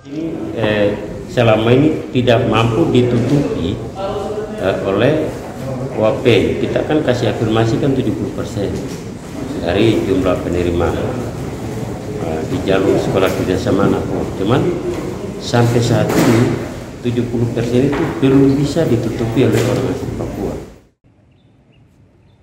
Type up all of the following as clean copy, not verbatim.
Ini selama ini tidak mampu ditutupi oleh UAP. Kita kan kasih afirmasi kan 70% dari jumlah penerima di jalur sekolah kerjasama anak. Cuman sampai saat ini 70% itu belum bisa ditutupi oleh orang asli Papua.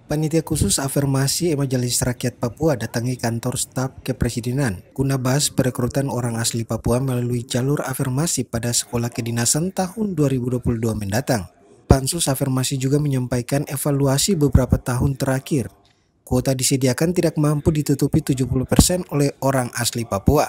Panitia khusus afirmasi Majelis Rakyat Papua datangi kantor staf kepresidenan guna bahas perekrutan orang asli Papua melalui jalur afirmasi pada sekolah kedinasan tahun 2022 mendatang. Pansus afirmasi juga menyampaikan evaluasi beberapa tahun terakhir. Kuota disediakan tidak mampu ditutupi 70% oleh orang asli Papua.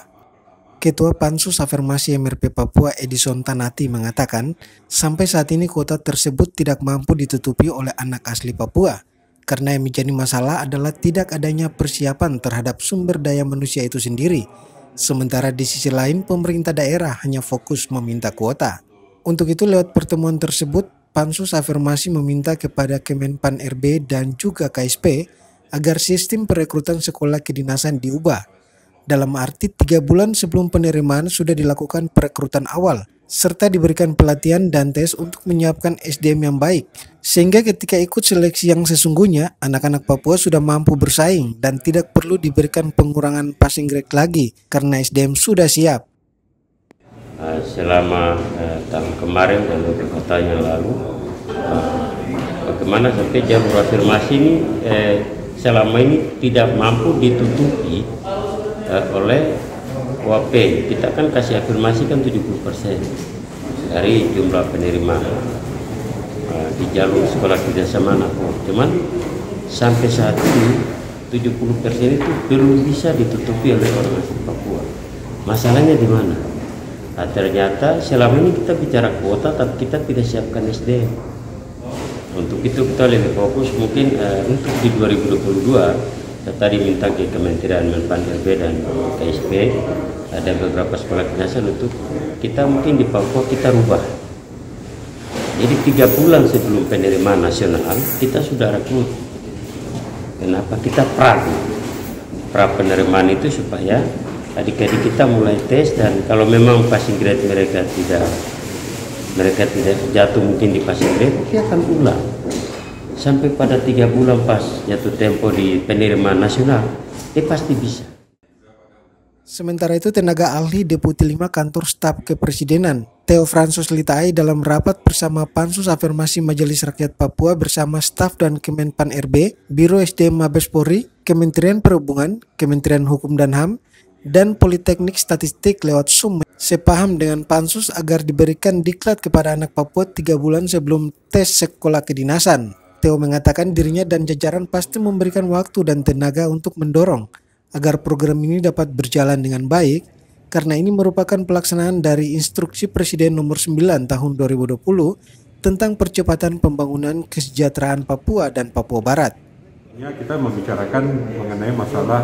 Ketua Pansus Afirmasi MRP Papua Edison Tanati mengatakan, sampai saat ini kuota tersebut tidak mampu ditutupi oleh anak asli Papua. Karena yang menjadi masalah adalah tidak adanya persiapan terhadap sumber daya manusia itu sendiri. Sementara di sisi lain pemerintah daerah hanya fokus meminta kuota. Untuk itu lewat pertemuan tersebut, Pansus Afirmasi meminta kepada Kemenpan RB dan juga KSP agar sistem perekrutan sekolah kedinasan diubah. Dalam arti 3 bulan sebelum penerimaan sudah dilakukan perekrutan awal, serta diberikan pelatihan dan tes untuk menyiapkan SDM yang baik. Sehingga ketika ikut seleksi yang sesungguhnya, anak-anak Papua sudah mampu bersaing dan tidak perlu diberikan pengurangan passing grade lagi karena SDM sudah siap. Selama tahun kemarin dan beberapa tahun yang lalu, bagaimana sampai jalur afirmasi ini selama ini tidak mampu ditutupi oleh UAP. Kita kan kasih afirmasi kan 70% dari jumlah penerima di jalur sekolah kerjasama anak. Cuman sampai saat ini 70% itu belum bisa ditutupi oleh orang asli Papua. Masalahnya di mana? Ternyata selama ini kita bicara kuota tapi kita tidak siapkan SDM. Untuk itu kita lebih fokus mungkin untuk di 2022 kita tadi minta ke Kementerian Menpan RB dan KSP ada beberapa sekolah kedinasan untuk kita mungkin di Papua kita rubah. Jadi 3 bulan sebelum penerimaan nasional kita sudah rekrut. Kenapa? Kita pra penerimaan itu supaya adik-adik kita mulai tes, dan kalau memang passing grade mereka tidak jatuh mungkin di passing grade, kita akan ulang sampai pada 3 bulan pas jatuh tempo di penerimaan nasional, pasti bisa. Sementara itu tenaga ahli Deputi 5 Kantor Staf Kepresidenan Theo Fransus Litai dalam rapat bersama Pansus Afirmasi Majelis Rakyat Papua bersama staf dan Kemenpan RB, Biro SDM Mabes Polri, Kementerian Perhubungan, Kementerian Hukum dan HAM, dan Politeknik Statistik lewat Zoom sepaham dengan Pansus agar diberikan diklat kepada anak Papua 3 bulan sebelum tes sekolah kedinasan. Theo mengatakan dirinya dan jajaran pasti memberikan waktu dan tenaga untuk mendorong agar program ini dapat berjalan dengan baik, karena ini merupakan pelaksanaan dari Instruksi Presiden Nomor 9 Tahun 2020 tentang percepatan pembangunan kesejahteraan Papua dan Papua Barat. Kita membicarakan mengenai masalah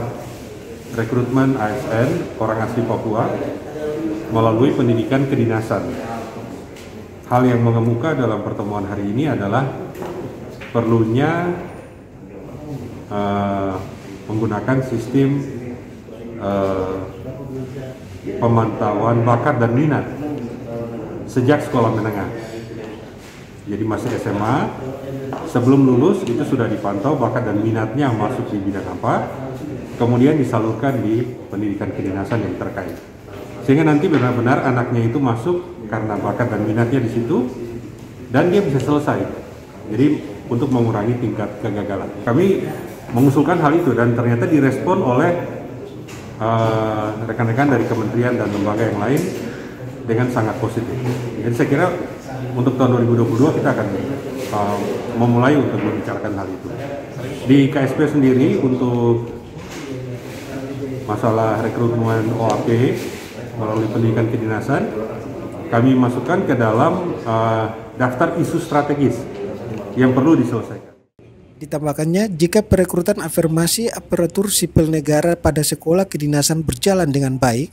rekrutmen ASN orang asli Papua melalui pendidikan kedinasan. Hal yang mengemuka dalam pertemuan hari ini adalah perlunya menggunakan sistem pemantauan bakat dan minat sejak sekolah menengah. Jadi masih SMA, sebelum lulus itu sudah dipantau bakat dan minatnya masuk di bidang apa, kemudian disalurkan di pendidikan kedinasan yang terkait. Sehingga nanti benar-benar anaknya itu masuk karena bakat dan minatnya di situ dan dia bisa selesai. Jadi untuk mengurangi tingkat kegagalan. Kami mengusulkan hal itu dan ternyata direspon oleh rekan-rekan dari kementerian dan lembaga yang lain dengan sangat positif. Jadi saya kira untuk tahun 2022 kita akan memulai untuk membicarakan hal itu. Di KSP sendiri untuk masalah rekrutmen OAP melalui pendidikan kedinasan, kami masukkan ke dalam daftar isu strategis yang perlu diselesaikan. Ditambahkannya, jika perekrutan afirmasi aparatur sipil negara pada sekolah kedinasan berjalan dengan baik,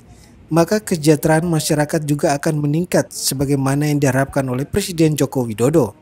maka kesejahteraan masyarakat juga akan meningkat sebagaimana yang diharapkan oleh Presiden Joko Widodo.